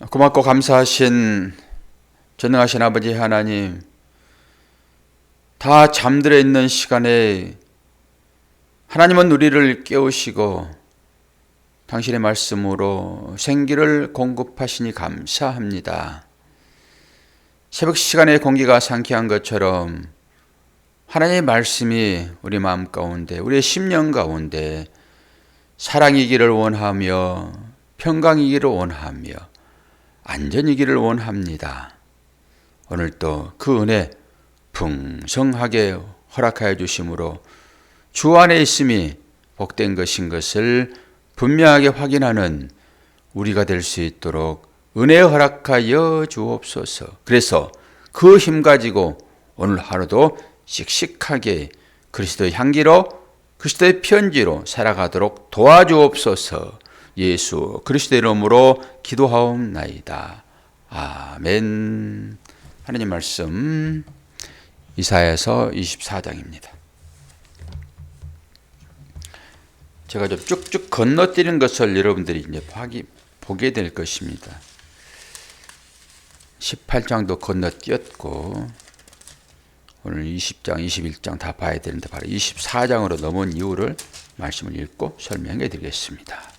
고맙고 감사하신 전능하신 아버지 하나님, 다 잠들어 있는 시간에 하나님은 우리를 깨우시고 당신의 말씀으로 생기를 공급하시니 감사합니다. 새벽 시간에 공기가 상쾌한 것처럼 하나님의 말씀이 우리 마음 가운데, 우리의 심령 가운데 사랑이기를 원하며 평강이기를 원하며 안전이기를 원합니다. 오늘도 그 은혜 풍성하게 허락하여 주심으로 주 안에 있음이 복된 것인 것을 분명하게 확인하는 우리가 될 수 있도록 은혜 허락하여 주옵소서. 그래서 그 힘 가지고 오늘 하루도 씩씩하게 그리스도의 향기로, 그리스도의 편지로 살아가도록 도와주옵소서. 예수 그리스도의 이름으로 기도하옵나이다. 아멘. 하나님 말씀 이사야서 24장입니다. 제가 좀 쭉쭉 건너뛰는 것을 여러분들이 이제 보게 될 것입니다. 18장도 건너뛰었고 오늘 20장, 21장 다 봐야 되는데 바로 24장으로 넘어온 이유를 말씀을 읽고 설명해 드리겠습니다.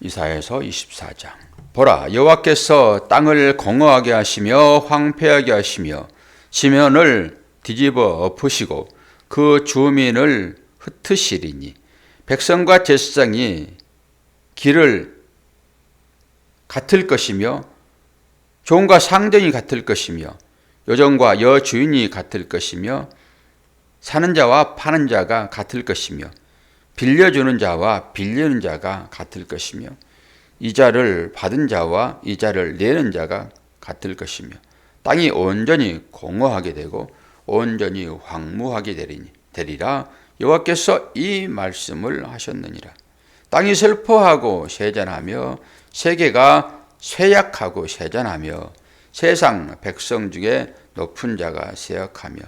이사야서 24장. 보라, 여호와께서 땅을 공허하게 하시며 황폐하게 하시며 지면을 뒤집어 엎으시고 그 주민을 흩으시리니 백성과 제사장이 길을 같을 것이며 종과 상전이 같을 것이며 여종과 여주인이 같을 것이며 사는 자와 파는 자가 같을 것이며 빌려주는 자와 빌리는 자가 같을 것이며 이자를 받은 자와 이자를 내는 자가 같을 것이며 땅이 온전히 공허하게 되고 온전히 황무하게 되리라. 여호와께서 이 말씀을 하셨느니라. 땅이 슬퍼하고 세잔하며 세계가 쇠약하고 세잔하며 세상 백성 중에 높은 자가 세약하며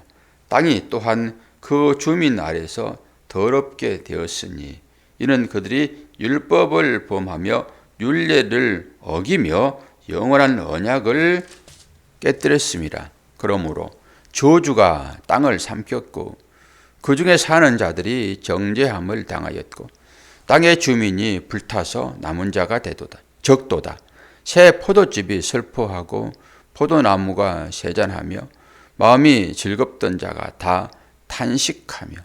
땅이 또한 그 주민 아래서 더럽게 되었으니 이는 그들이 율법을 범하며 율례를 어기며 영원한 언약을 깨뜨렸습니다. 그러므로 저주가 땅을 삼켰고 그 중에 사는 자들이 정죄함을 당하였고 땅의 주민이 불타서 남은 자가 적도다. 새 포도즙이 슬퍼하고 포도나무가 세잔하며 마음이 즐겁던 자가 다 탄식하며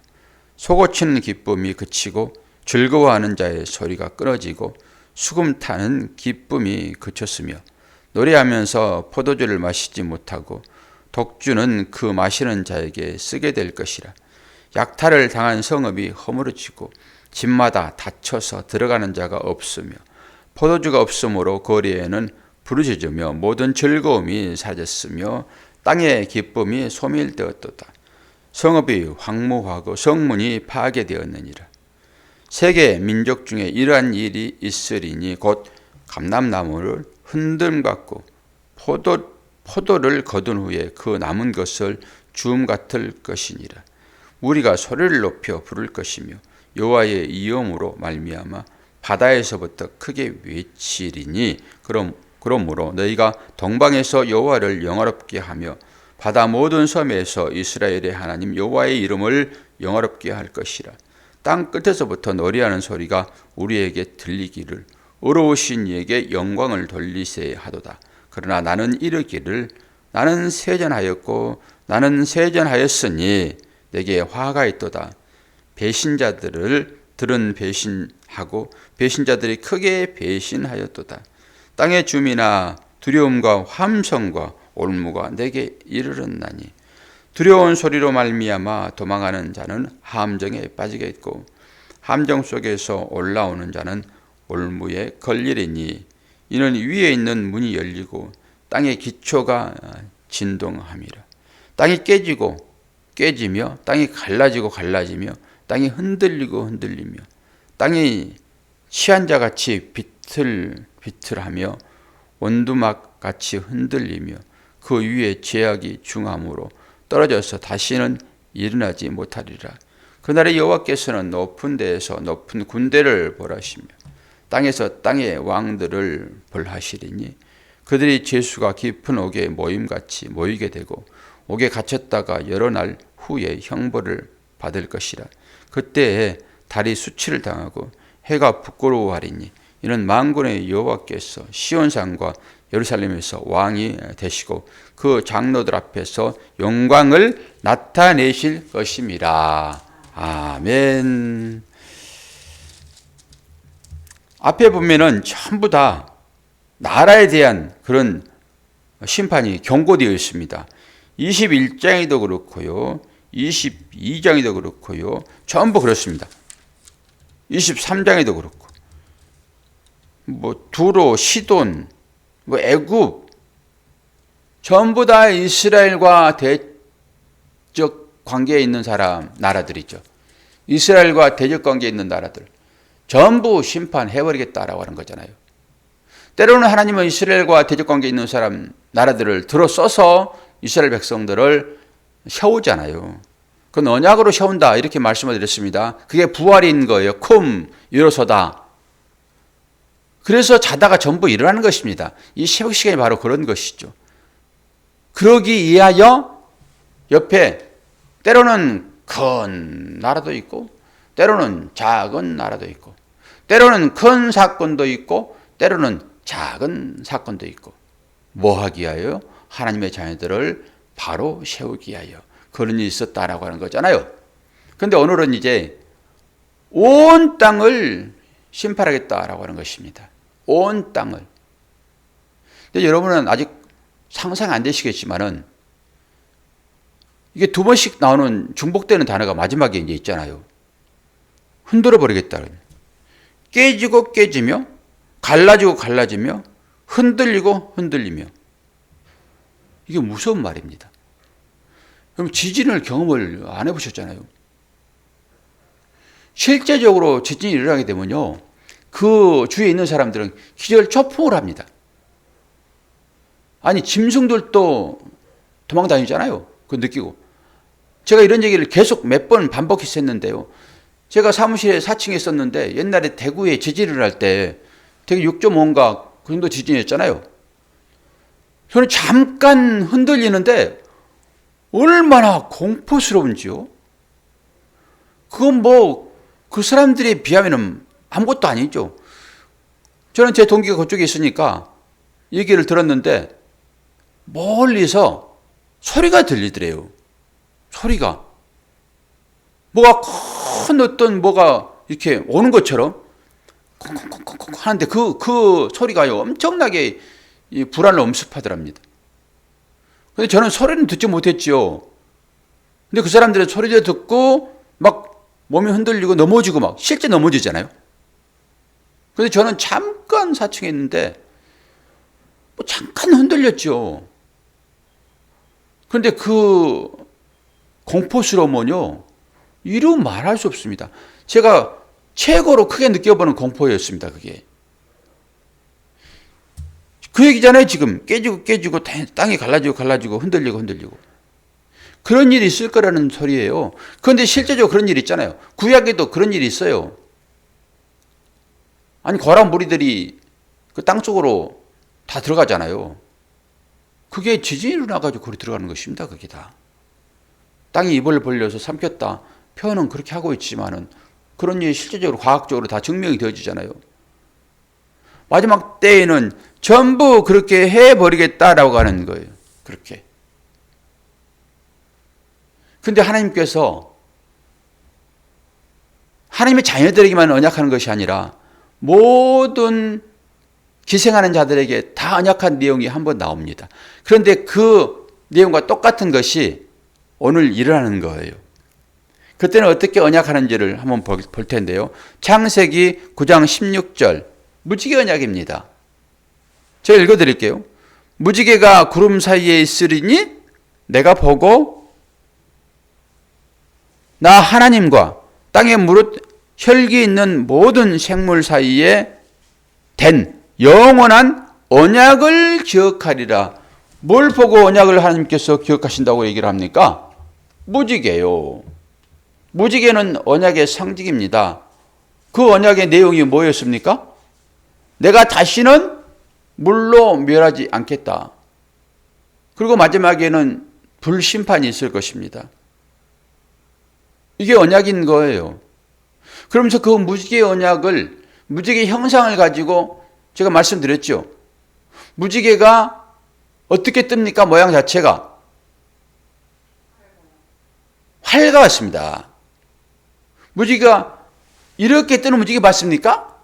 속고치는 기쁨이 그치고 즐거워하는 자의 소리가 끊어지고 수금 타는 기쁨이 그쳤으며 노래하면서 포도주를 마시지 못하고 독주는 그 마시는 자에게 쓰게 될 것이라. 약탈을 당한 성읍이 허물어지고 집마다 닫혀서 들어가는 자가 없으며 포도주가 없으므로 거리에는 부르짖으며 모든 즐거움이 사라졌으며 땅의 기쁨이 소멸되었도다. 성읍이 황무하고 성문이 파괴되었느니라. 세계 민족 중에 이러한 일이 있으리니 곧 감람나무를 흔들м 갖고 포도를 거둔 후에 그 남은 것을 주음 같을 것이니라. 우리가 소리를 높여 부를 것이며 여호와의 이음으로 말미암아 바다에서부터 크게 외치리니 그러므로 너희가 동방에서 여호와를 영화롭게 하며 바다 모든 섬에서 이스라엘의 하나님 여호와의 이름을 영화롭게 할 것이라. 땅 끝에서부터 노래하는 소리가 우리에게 들리기를 의로우신 이에게 영광을 돌리세 하도다. 그러나 나는 이르기를 나는 세전하였고 나는 세전하였으니 내게 화가 있도다. 배신자들은 배신하고 배신자들이 크게 배신하였도다. 땅의 주민아 두려움과 함성과 올무가 내게 이르렀나니 두려운 소리로 말미암아 도망하는 자는 함정에 빠지겠고 함정 속에서 올라오는 자는 올무에 걸리리니 이는 위에 있는 문이 열리고 땅의 기초가 진동함이라. 땅이 깨지며 땅이 갈라지며 땅이 흔들리며 땅이 취한 자같이 비틀하며 원두막같이 흔들리며 그 위에 죄악이 중함으로 떨어져서 다시는 일어나지 못하리라. 그날에 여호와께서는 높은 데에서 높은 군대를 벌하시며 땅에서 땅의 왕들을 벌하시리니 그들이 제수가 깊은 옥에 모임같이 모이게 되고 옥에 갇혔다가 여러 날 후에 형벌을 받을 것이라. 그때에 달이 수치를 당하고 해가 부끄러워하리니 이는 만군의 여호와께서 시온산과 예루살렘에서 왕이 되시고 그 장로들 앞에서 영광을 나타내실 것임이라. 아멘. 앞에 보면은 전부 다 나라에 대한 그런 심판이 경고되어 있습니다. 21장에도 그렇고요. 22장에도 그렇고요. 전부 그렇습니다. 23장에도 그렇고. 두로, 시돈, 애굽 전부 다 이스라엘과 대적 관계에 있는 나라들이죠. 이스라엘과 대적 관계에 있는 나라들 전부 심판해버리겠다라고 하는 거잖아요. 때로는 하나님은 이스라엘과 대적 관계에 있는 나라들을 들어써서 이스라엘 백성들을 세우잖아요. 그건 언약으로 세운다 이렇게 말씀을 드렸습니다. 그게 부활인 거예요. 쿰 일어서다. 그래서 자다가 전부 일어나는 것입니다. 이 새벽 시간이 바로 그런 것이죠. 그러기 위하여 옆에 때로는 큰 나라도 있고 때로는 작은 나라도 있고 때로는 큰 사건도 있고 때로는 작은 사건도 있고 뭐 하기 위하여? 하나님의 자녀들을 바로 세우기 위하여 그런 일이 있었다라고 하는 거잖아요. 그런데 오늘은 이제 온 땅을 심판하겠다라고 하는 것입니다. 온 땅을. 근데 여러분은 아직 상상 안 되시겠지만은 이게 두 번씩 나오는 중복되는 단어가 마지막에 이제 있잖아요. 흔들어 버리겠다. 깨지고 깨지며 갈라지고 갈라지며 흔들리고 흔들리며. 이게 무서운 말입니다. 그럼 지진을 경험을 안 해보셨잖아요. 실제적으로 지진이 일어나게 되면요. 그 주위에 있는 사람들은 기절초풍을 합니다. 아니 짐승들도 도망다니잖아요. 그거 느끼고. 제가 이런 얘기를 계속 몇 번 반복해서 했는데요. 제가 사무실에 4층에 있었는데 옛날에 대구에 지진을 할 때 되게 6.5인가 그 정도 지진이었잖아요. 저는 잠깐 흔들리는데 얼마나 공포스러운지요. 그건 그 사람들에 비하면 아무것도 아니죠. 저는 제 동기가 그쪽에 있으니까 얘기를 들었는데 멀리서 소리가 들리더래요. 소리가. 뭐가 이렇게 오는 것처럼 콩콩콩콩 하는데 그 소리가요 엄청나게 이 불안을 엄습하더랍니다. 근데 저는 소리는 듣지 못했지요. 근데 그 사람들은 소리를 듣고 막 몸이 흔들리고 넘어지고 막 실제 넘어지잖아요. 근데 저는 잠깐 4층에 있는데 잠깐 흔들렸죠. 그런데 그 공포스러움은요 이루 말할 수 없습니다. 제가 최고로 크게 느껴보는 공포였습니다. 그게. 그 얘기잖아요. 지금 깨지고 땅이 갈라지고 흔들리고 그런 일이 있을 거라는 소리예요. 그런데 실제적으로 그런 일이 있잖아요. 구약에도 그런 일이 있어요. 아니 거란 무리들이 그 땅 속으로 다 들어가잖아요. 그게 지진이 일어나가지고 거기 들어가는 것입니다. 그게 다. 땅이 입을 벌려서 삼켰다. 표현은 그렇게 하고 있지만은 그런 일이 실제적으로 과학적으로 다 증명이 되어지잖아요. 마지막 때에는 전부 그렇게 해버리겠다라고 하는 거예요. 그렇게. 근데 하나님께서 하나님의 자녀들에게만 언약하는 것이 아니라 모든 기생하는 자들에게 다 언약한 내용이 한번 나옵니다. 그런데 그 내용과 똑같은 것이 오늘 일어나는 거예요. 그때는 어떻게 언약하는지를 한번 볼 텐데요. 창세기 9장 16절 무지개 언약입니다. 제가 읽어드릴게요. 무지개가 구름 사이에 있으리니 내가 보고 나 하나님과 땅에 무릇 혈기 있는 모든 생물 사이에 된 영원한 언약을 기억하리라. 뭘 보고 언약을 하나님께서 기억하신다고 얘기를 합니까? 무지개요. 무지개는 언약의 상징입니다. 그 언약의 내용이 뭐였습니까? 내가 다시는 물로 멸하지 않겠다. 그리고 마지막에는 불심판이 있을 것입니다. 이게 언약인 거예요. 그러면서 그 무지개 언약을, 무지개 형상을 가지고 제가 말씀드렸죠. 무지개가 어떻게 뜹니까? 모양 자체가 활과같습니다. 무지개가 이렇게 뜨는 무지개 봤습니까?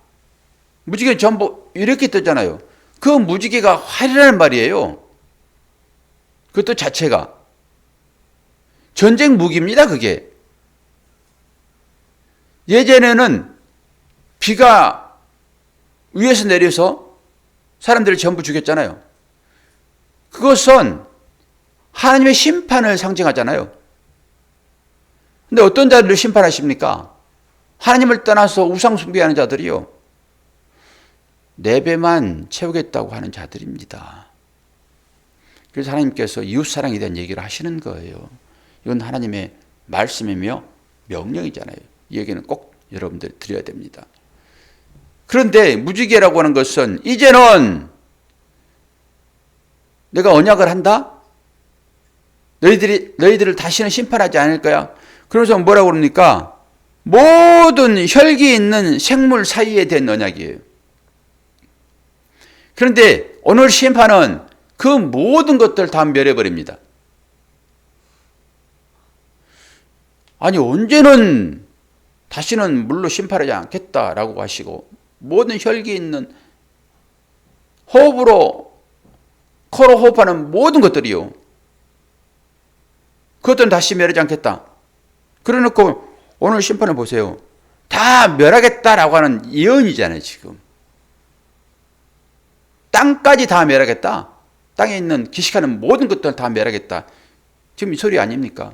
무지개 전부 이렇게 뜨잖아요. 그 무지개가 활이라는 말이에요. 그것도 자체가 전쟁 무기입니다. 그게 예전에는 비가 위에서 내려서 사람들을 전부 죽였잖아요. 그것은 하나님의 심판을 상징하잖아요. 근데 어떤 자들을 심판하십니까? 하나님을 떠나서 우상 숭배하는 자들이요. 4배만 채우겠다고 하는 자들입니다. 그래서 하나님께서 이웃사랑에 대한 얘기를 하시는 거예요. 이건 하나님의 말씀이며 명령이잖아요. 이 얘기는 꼭 여러분들 드려야 됩니다. 그런데 무지개라고 하는 것은 이제는 내가 언약을 한다? 너희들을 다시는 심판하지 않을 거야. 그러면서 뭐라고 그럽니까? 모든 혈기 있는 생물 사이에 된 언약이에요. 그런데 오늘 심판은 그 모든 것들 다 멸해버립니다. 아니 언제는 다시는 물로 심판하지 않겠다라고 하시고 모든 혈기 있는 호흡으로 코로 호흡하는 모든 것들이요. 그것들은 다시 멸하지 않겠다. 그래놓고 오늘 심판을 보세요. 다 멸하겠다라고 하는 예언이잖아요. 지금. 땅까지 다 멸하겠다. 땅에 있는 기식하는 모든 것들 다 멸하겠다. 지금 이 소리 아닙니까?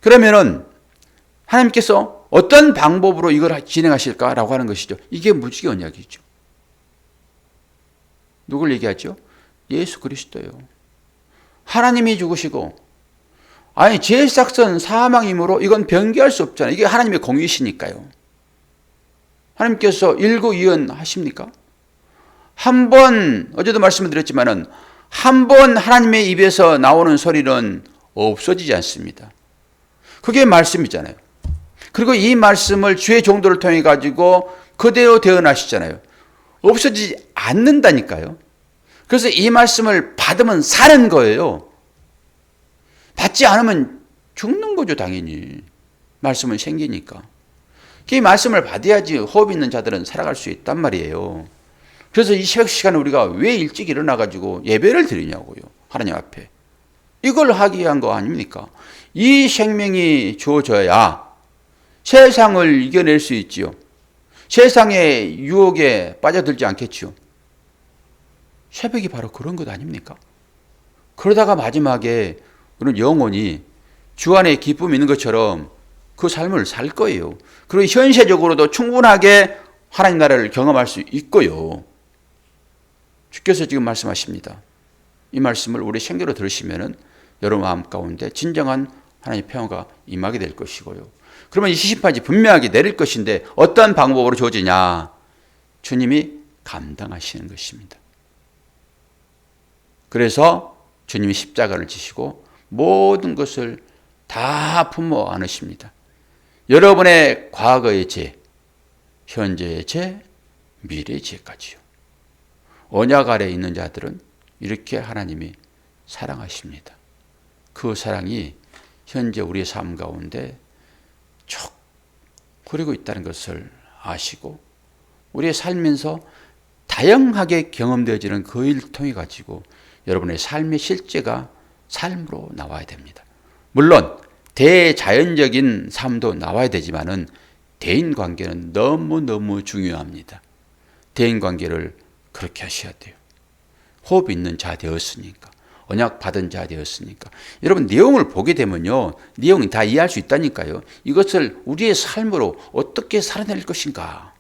그러면은 하나님께서 어떤 방법으로 이걸 진행하실까라고 하는 것이죠. 이게 무지개 언약이죠. 누굴 얘기하죠? 예수 그리스도요. 하나님이 죽으시고 아니 죄삭선 사망이므로 이건 변개할 수 없잖아요. 이게 하나님의 공의시니까요. 하나님께서 일구이언하십니까? 한 번 어제도 말씀을 드렸지만은 한 번 하나님의 입에서 나오는 소리는 없어지지 않습니다. 그게 말씀이잖아요. 그리고 이 말씀을 주의 종도를 통해 가지고 그대로 대언하시잖아요. 없어지지 않는다니까요. 그래서 이 말씀을 받으면 사는 거예요. 받지 않으면 죽는 거죠, 당연히. 말씀은 생기니까. 이 말씀을 받아야지 호흡 있는 자들은 살아갈 수 있단 말이에요. 그래서 이 새벽 시간에 우리가 왜 일찍 일어나가지고 예배를 드리냐고요. 하나님 앞에. 이걸 하기 위한 거 아닙니까? 이 생명이 주어져야 세상을 이겨낼 수 있지요. 세상의 유혹에 빠져들지 않겠지요. 새벽이 바로 그런 것 아닙니까? 그러다가 마지막에 우리는 영원히 주 안에 기쁨이 있는 것처럼 그 삶을 살 거예요. 그리고 현세적으로도 충분하게 하나님 나라를 경험할 수 있고요. 주께서 지금 말씀하십니다. 이 말씀을 우리 생계로 들으시면은 여러분 마음 가운데 진정한 하나님의 평화가 임하게 될 것이고요. 그러면 이 시심판이 분명하게 내릴 것인데 어떤 방법으로 주어지냐? 주님이 감당하시는 것입니다. 그래서 주님이 십자가를 지시고 모든 것을 다 품어 안으십니다. 여러분의 과거의 죄, 현재의 죄, 미래의 죄까지요. 언약 아래에 있는 자들은 이렇게 하나님이 사랑하십니다. 그 사랑이 현재 우리의 삶 가운데 쭉 흐르고 있다는 것을 아시고 우리의 살면서 다양하게 경험되어지는 그 일을 통해 가지고 여러분의 삶의 실제가 삶으로 나와야 됩니다. 물론 대자연적인 삶도 나와야 되지만은 대인관계는 너무너무 중요합니다. 대인관계를 그렇게 하셔야 돼요. 호흡 있는 자 되었으니까. 언약 받은 자 되었으니까. 여러분 내용을 보게 되면요. 내용이 다 이해할 수 있다니까요. 이것을 우리의 삶으로 어떻게 살아낼 것인가.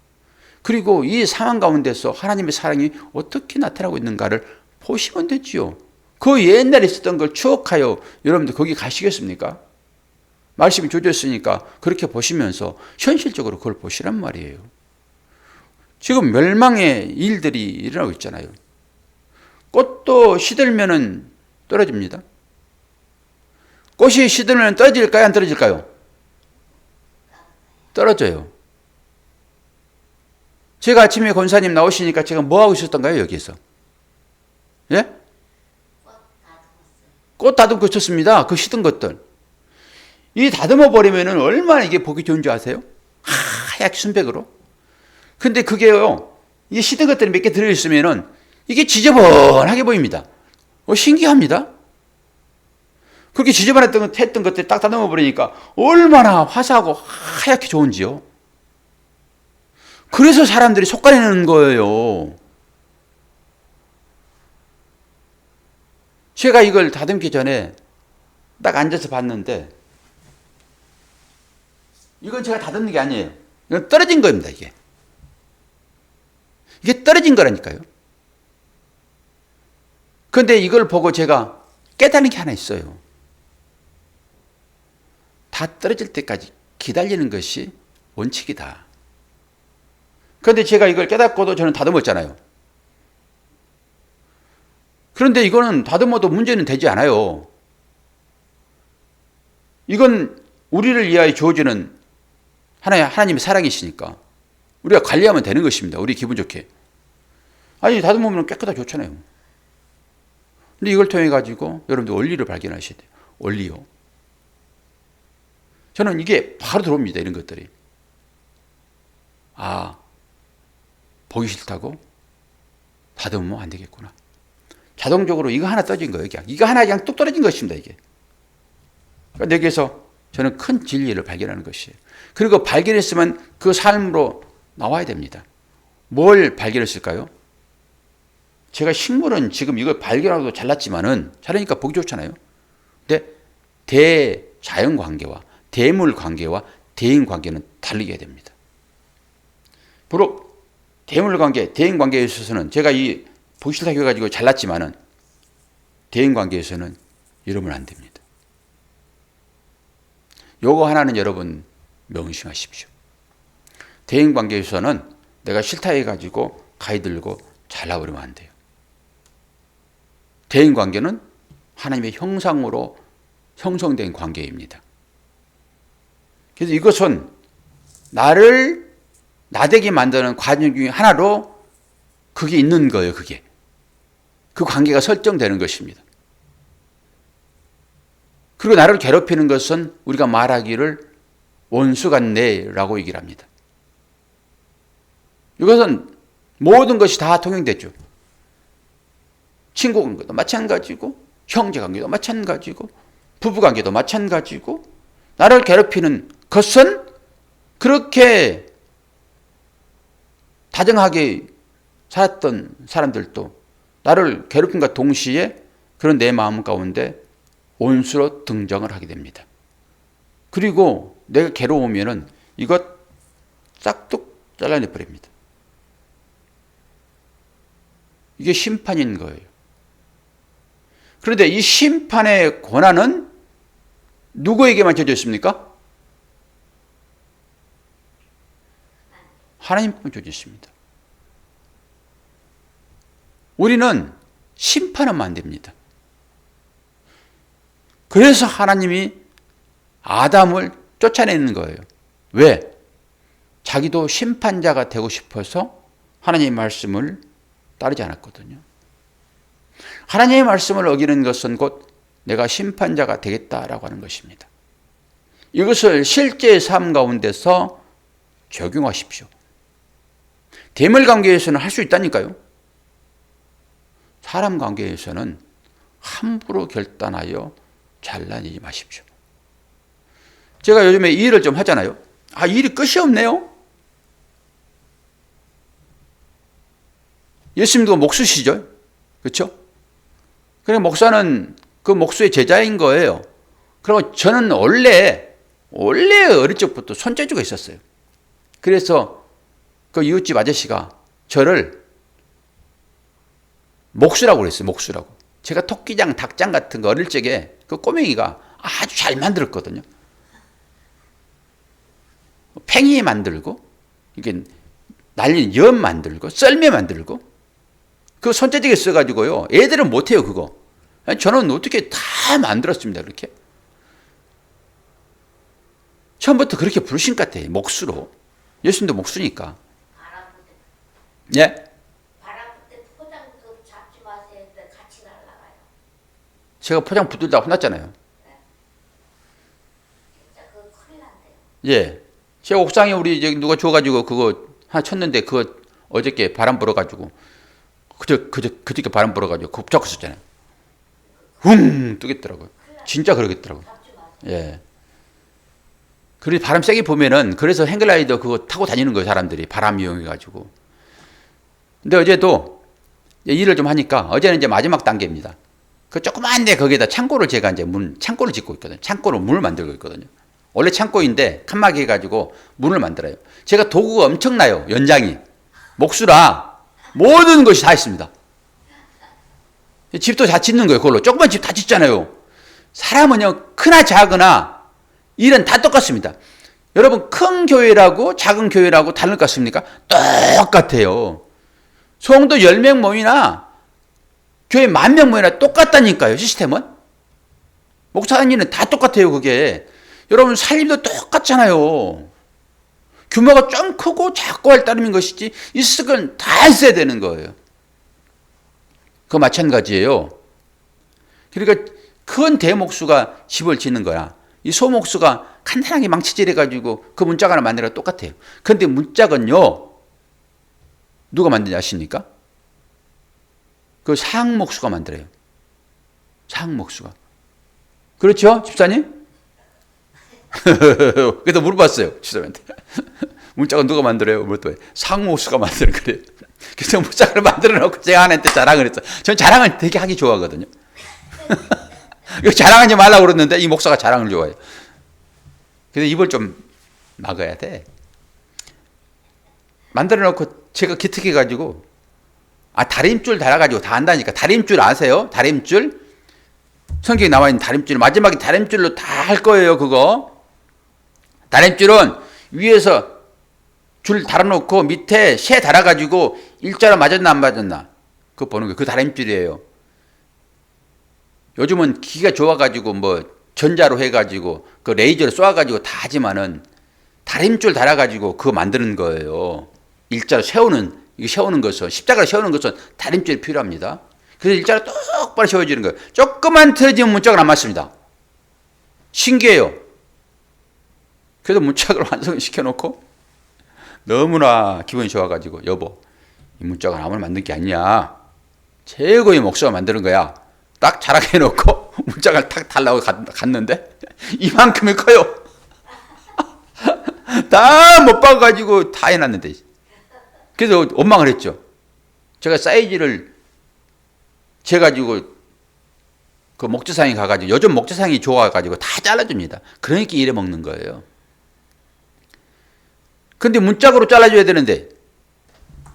그리고 이 상황 가운데서 하나님의 사랑이 어떻게 나타나고 있는가를 보시면 되지요. 그 옛날에 있었던 걸 추억하여 여러분들 거기 가시겠습니까? 말씀이 주어졌으니까 그렇게 보시면서 현실적으로 그걸 보시란 말이에요. 지금 멸망의 일들이 일어나고 있잖아요. 꽃도 시들면은 떨어집니다. 꽃이 시들면 떨어질까요? 안 떨어질까요? 떨어져요. 제가 아침에 권사님 나오시니까 제가 뭐 하고 있었던가요, 여기에서? 예? 꽃 다듬고 있었습니다. 그 시든 것들. 이 다듬어 버리면은 얼마나 이게 보기 좋은 줄 아세요? 하얗게 순백으로. 근데 그게요, 이 시든 것들이 몇 개 들어있으면은 이게 지저분하게 보입니다. 신기합니다. 그렇게 지저분했던 것들이 딱 다듬어 버리니까 얼마나 화사하고 하얗게 좋은지요. 그래서 사람들이 속가내는 거예요. 제가 이걸 다듬기 전에 딱 앉아서 봤는데, 이건 제가 다듬는 게 아니에요. 이건 떨어진 겁니다, 이게. 이게 떨어진 거라니까요. 그런데 이걸 보고 제가 깨달은 게 하나 있어요. 다 떨어질 때까지 기다리는 것이 원칙이다. 그런데 제가 이걸 깨닫고도 저는 다듬었잖아요. 그런데 이거는 다듬어도 문제는 되지 않아요. 이건 우리를 위하여 주어지는 하나님의 사랑이시니까 우리가 관리하면 되는 것입니다. 우리 기분 좋게. 아니, 다듬으면 깨끗하게 좋잖아요. 근데 이걸 통해 가지고 여러분들 원리를 발견하셔야 돼요. 원리요. 저는 이게 바로 들어옵니다. 이런 것들이. 아, 보기 싫다고 다듬으면 안 되겠구나. 자동적으로 이거 하나 떨어진 거예요. 이거 하나 그냥 뚝 떨어진 것입니다. 이게. 그러니까 여기에서 저는 큰 진리를 발견하는 것이에요. 그리고 발견했으면 그 삶으로 나와야 됩니다. 뭘 발견했을까요? 제가 식물은 지금 이걸 발견하고도 잘났지만은, 잘하니까 보기 좋잖아요. 근데 대자연 관계와 대물 관계와 대인 관계는 다르게 해야 됩니다. 비록 대물 관계, 대인 관계에 있어서는 제가 이 보기 싫다고 해가지고 잘났지만은 대인 관계에서는 이러면 안 됩니다. 요거 하나는 여러분 명심하십시오. 대인 관계에서는 내가 싫다 해가지고 가위 들고 잘라버리면 안 돼요. 대인 관계는 하나님의 형상으로 형성된 관계입니다. 그래서 이것은 나를 나되게 만드는 과정 중에 하나로 그게 있는 거예요. 그게. 그 관계가 설정되는 것입니다. 그리고 나를 괴롭히는 것은 우리가 말하기를 원수 같네라고 얘기를 합니다. 이것은 모든 것이 다 통용되죠. 친구 관계도 마찬가지고, 형제 관계도 마찬가지고, 부부 관계도 마찬가지고, 나를 괴롭히는 것은 그렇게 다정하게 살았던 사람들도 나를 괴롭힘과 동시에 그런 내 마음 가운데 원수로 등장을 하게 됩니다. 그리고 내가 괴로우면은 이것 싹둑 잘라내 버립니다. 이게 심판인 거예요. 그런데 이 심판의 권한은 누구에게만 져져 있습니까? 하나님께만 져져 있습니다. 우리는 심판하면 안 됩니다. 그래서 하나님이 아담을 쫓아내는 거예요. 왜? 자기도 심판자가 되고 싶어서 하나님의 말씀을 따르지 않았거든요. 하나님의 말씀을 어기는 것은 곧 내가 심판자가 되겠다라고 하는 것입니다. 이것을 실제 삶 가운데서 적용하십시오. 대물 관계에서는 할 수 있다니까요. 사람 관계에서는 함부로 결단하여 잘라내지 마십시오. 제가 요즘에 이 일을 좀 하잖아요. 이 일이 끝이 없네요. 예수님도 목수시죠. 그렇죠? 그래 목사는 그 목수의 제자인 거예요. 그리고 저는 원래 어릴 적부터 손재주가 있었어요. 그래서 그 이웃집 아저씨가 저를 목수라고 그랬어요. 목수라고. 제가 토끼장, 닭장 같은 거 어릴 적에 그 꼬맹이가 아주 잘 만들었거든요. 팽이 만들고, 이게 날린 연 만들고, 썰매 만들고, 그거 손재주게 써가지고요. 애들은 못해요, 그거. 저는 어떻게 다 만들었습니다, 그렇게. 처음부터 그렇게 부르신 것 같아요, 목수로. 예수님도 목수니까. 예? 제가 포장 붙들다 혼났잖아요. 예. 제 옥상에 우리 이제 누가 줘가지고 그거 하나 쳤는데 그거 어저께 바람 불어가지고 그저께 바람 불어가지고 그거 붙잡고 있었잖아요. 웅 뜨겠더라고요. 진짜 그러겠더라고요. 예. 그리고 바람 세게 보면은 그래서 행글라이더 그거 타고 다니는 거예요, 사람들이. 바람 이용해가지고. 근데 어제도 일을 좀 하니까 어제는 이제 마지막 단계입니다. 그 조그만데 거기에다 창고를 제가 이제 창고를 짓고 있거든요. 창고로 문을 만들고 있거든요. 원래 창고인데 칸막이 해가지고 문을 만들어요. 제가 도구가 엄청나요. 연장이. 목수라 모든 것이 다 있습니다. 집도 다 짓는 거예요. 그걸로. 조그만 집 다 짓잖아요. 사람은요, 크나 작으나 일은 다 똑같습니다. 여러분, 큰 교회라고 작은 교회라고 다를 것 같습니까? 똑같아요. 성도 10명 모이나 교회 10,000명 모이나 똑같다니까요, 시스템은. 목사님 일은 다 똑같아요, 그게. 여러분, 살림도 똑같잖아요. 규모가 좀 크고 작고 할 따름인 것이지, 있을 건 다 있어야 되는 거예요. 그거 마찬가지예요. 그러니까 큰 대목수가 집을 짓는 거야. 이 소목수가 간단하게 망치질해가지고 그 문짝 하나 만들어가 똑같아요. 그런데 문짝은요, 누가 만드는지 아십니까? 그 상목수가 만들어요. 상목수가. 그렇죠, 집사님? 그래서 물어봤어요, 집사님한테. 문짝은 누가 만들어요? 물었더니 상목수가 만드는 거래요. 그래서 문짝을 만들어 놓고 제가 아내한테 자랑을 했어요. 전 자랑을 되게 하기 좋아하거든요. 자랑하지 말라고 그랬는데 이 목사가 자랑을 좋아해요. 그래서 입을 좀 막아야 돼. 만들어 놓고 제가 기특해가지고, 다림줄 달아가지고 다 한다니까. 다림줄 아세요? 다림줄? 성경에 나와 있는 다림줄. 마지막에 다림줄로 다 할 거예요, 그거. 다림줄은 위에서 줄 달아놓고 밑에 쇠 달아가지고 일자로 맞았나 안 맞았나 그거 보는 거예요. 그 다림줄이에요. 요즘은 기기가 좋아가지고 뭐 전자로 해가지고 그 레이저로 쏘아가지고 다 하지만은 다림줄 달아가지고 그거 만드는 거예요. 일자로 세우는 것은, 십자가를 세우는 것은 다림줄이 필요합니다. 그래서 일자로 똑바로 세워지는 거예요. 조금만 틀어지면 문짝은 안 맞습니다. 신기해요. 그래서 문짝을 완성시켜놓고 너무나 기분이 좋아가지고, 여보, 이 문짝은 아무나 만든 게 아니야. 최고의 목수가 만드는 거야. 딱 자랑해놓고 문짝을 탁 달라고 갔는데 이만큼이 커요. 다 못 봐가지고 다 해놨는데. 그래서 원망을 했죠. 제가 사이즈를 재가지고 그 목재상에 가가지고, 요즘 목재상이 좋아가지고 다 잘라줍니다. 그러니까 이래 먹는 거예요. 근데 문짝으로 잘라줘야 되는데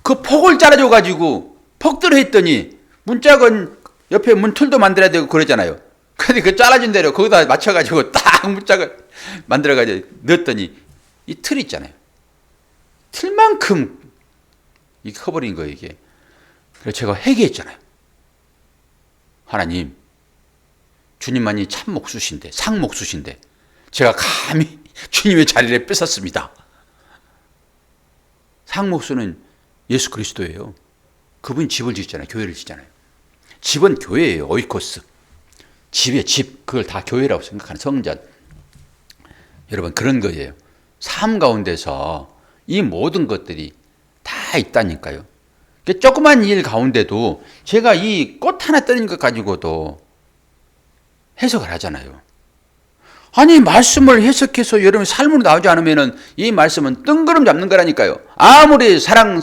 그 폭을 잘라줘가지고 폭대로 했더니, 문짝은 옆에 문틀도 만들어야 되고 그러잖아요. 근데 그 잘라준 대로 거기다 맞춰가지고 딱 문짝을 만들어가지고 넣었더니 이 틀 있잖아요. 틀만큼 이게 커버린 거예요, 이게. 그래서 제가 회개했잖아요. 하나님, 주님만이 참 목수신데, 상목수신데 제가 감히 주님의 자리를 뺏었습니다. 상목수는 예수 그리스도예요. 그분이 집을 짓잖아요. 교회를 짓잖아요. 집은 교회예요. 오이코스. 집의 집, 그걸 다 교회라고 생각하는 성전. 여러분, 그런 거예요. 삶 가운데서 이 모든 것들이 다 있다니까요. 조그만 일 가운데도 제가 이 꽃 하나 떨어진 것 가지고도 해석을 하잖아요. 아니, 말씀을 해석해서 여러분 삶으로 나오지 않으면은 이 말씀은 뜬구름 잡는 거라니까요. 아무리 사랑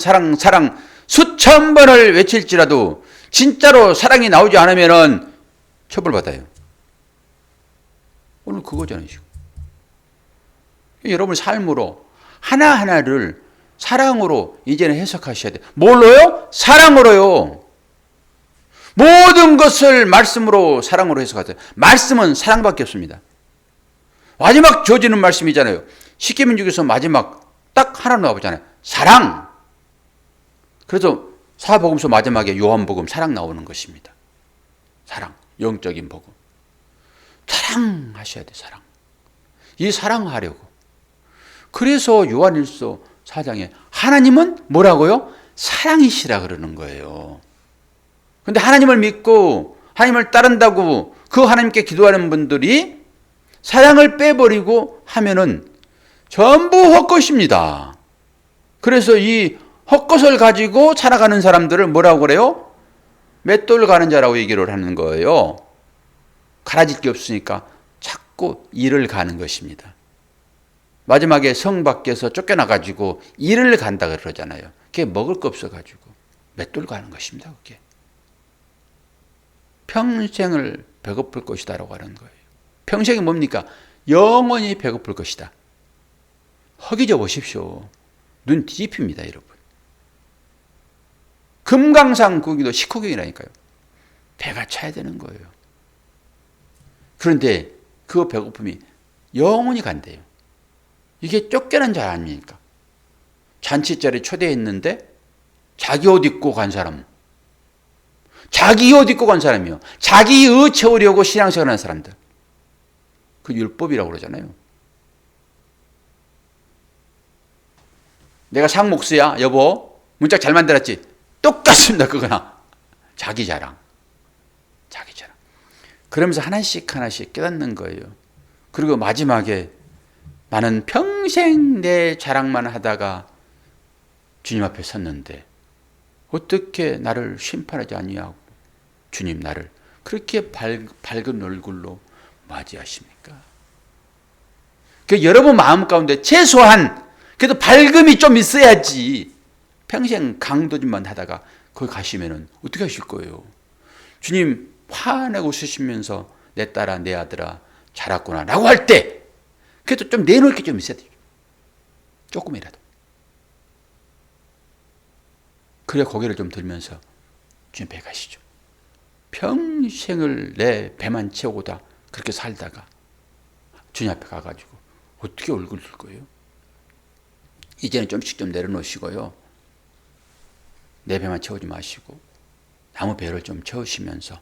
수천 번을 외칠지라도 진짜로 사랑이 나오지 않으면은 처벌받아요. 오늘 그거잖아요, 지금. 여러분 삶으로 하나하나를 사랑으로 이제는 해석하셔야 돼요. 뭘로요? 사랑으로요. 모든 것을 말씀으로, 사랑으로 해석하세요. 말씀은 사랑밖에 없습니다. 마지막 주어지는 말씀이잖아요. 십계명 중에서 마지막 딱 하나 나와보잖아요. 사랑. 그래서 사복음서 마지막에 요한복음 사랑 나오는 것입니다. 사랑, 영적인 복음. 사랑하셔야 돼, 사랑. 이 사랑하려고. 그래서 요한일서 4장에 하나님은 뭐라고요? 사랑이시라 그러는 거예요. 근데 하나님을 믿고 하나님을 따른다고 그 하나님께 기도하는 분들이 사랑을 빼버리고 하면은 전부 헛것입니다. 그래서 이 헛것을 가지고 살아가는 사람들을 뭐라고 그래요? 맷돌 가는 자라고 얘기를 하는 거예요. 갈아질 게 없으니까 자꾸 일을 가는 것입니다. 마지막에 성 밖에서 쫓겨나가지고 일을 간다 그러잖아요. 그게 먹을 거 없어가지고 맷돌 가는 것입니다. 그게. 평생을 배고플 것이다라고 하는 거예요. 평생이 뭡니까? 영원히 배고플 것이다. 허기져 보십시오. 눈 뒤집힙니다, 여러분. 금강산 구기도 식후경이라니까요. 배가 차야 되는 거예요. 그런데 그 배고픔이 영원히 간대요. 이게 쫓겨난 자 아닙니까? 잔치자리에 초대했는데 자기 옷 입고 간 사람, 자기 옷 입고 간 사람이요. 자기 의 채우려고 신앙생활 하는 사람들. 그 율법이라고 그러잖아요. 내가 상목수야, 여보. 문짝 잘 만들었지? 똑같습니다, 그거나. 자기 자랑. 자기 자랑. 그러면서 하나씩 하나씩 깨닫는 거예요. 그리고 마지막에 나는 평생 내 자랑만 하다가 주님 앞에 섰는데 어떻게 나를 심판하지 아니하고 주님 나를 그렇게 밝은 얼굴로 맞이하십니까? 그 여러분 마음 가운데 최소한 그래도 밝음이 좀 있어야지. 평생 강도짓만 하다가 거기 가시면은 어떻게 하실 거예요? 주님 환하게 웃으시면서 내 딸아 내 아들아 잘했구나 라고 할 때 그래도 좀 내놓을 게 좀 있어야 돼요. 조금이라도. 그래 고개를 좀 들면서 주님 배 가시죠. 평생을 내 배만 채우고다 그렇게 살다가 주님 앞에 가가지고 어떻게 얼굴 들 거예요? 이제는 좀씩 좀 내려놓으시고요. 내 배만 채우지 마시고 남의 배를 좀 채우시면서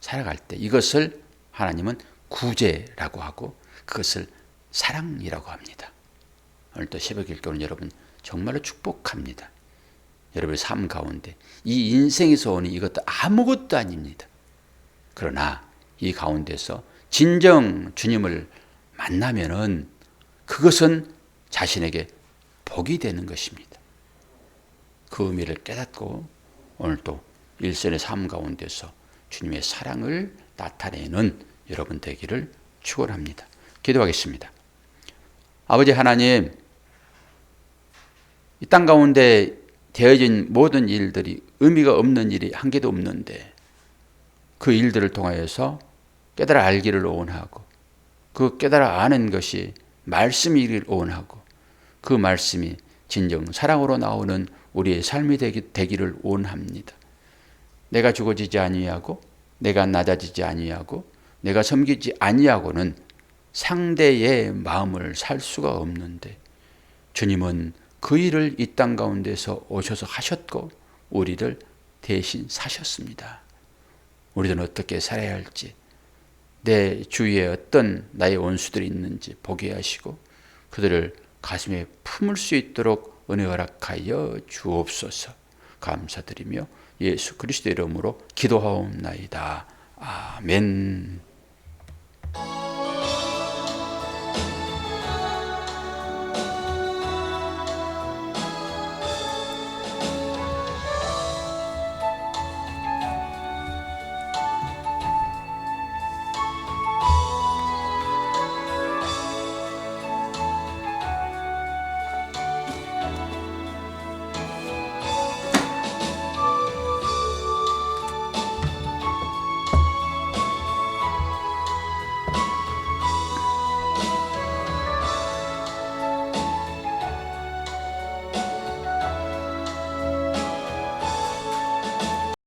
살아갈 때 이것을 하나님은 구제라고 하고 그것을 사랑이라고 합니다. 오늘도 새벽 일교는 여러분 정말로 축복합니다. 여러분의 삶 가운데 이 인생에서 오는 이것도 아무것도 아닙니다. 그러나 이 가운데서 진정 주님을 만나면은 그것은 자신에게 복이 되는 것입니다. 그 의미를 깨닫고 오늘도 일선의 삶 가운데서 주님의 사랑을 나타내는 여러분 되기를 축원합니다. 기도하겠습니다. 아버지 하나님, 이 땅 가운데 되어진 모든 일들이 의미가 없는 일이 한 개도 없는데 그 일들을 통하여서 깨달아 알기를 원하고 그 깨달아 아는 것이 말씀이기를 원하고 그 말씀이 진정 사랑으로 나오는 우리의 삶이 되기를 원합니다. 내가 죽어지지 아니하고 내가 낮아지지 아니하고 내가 섬기지 아니하고는 상대의 마음을 살 수가 없는데 주님은 그 일을 이 땅 가운데서 오셔서 하셨고 우리를 대신 사셨습니다. 우리들은 어떻게 살아야 할지 내 주위에 어떤 나의 원수들이 있는지 보게 하시고 그들을 가슴에 품을 수 있도록 은혜 허락하여 주옵소서. 감사드리며 예수 그리스도 이름으로 기도하옵나이다. 아멘.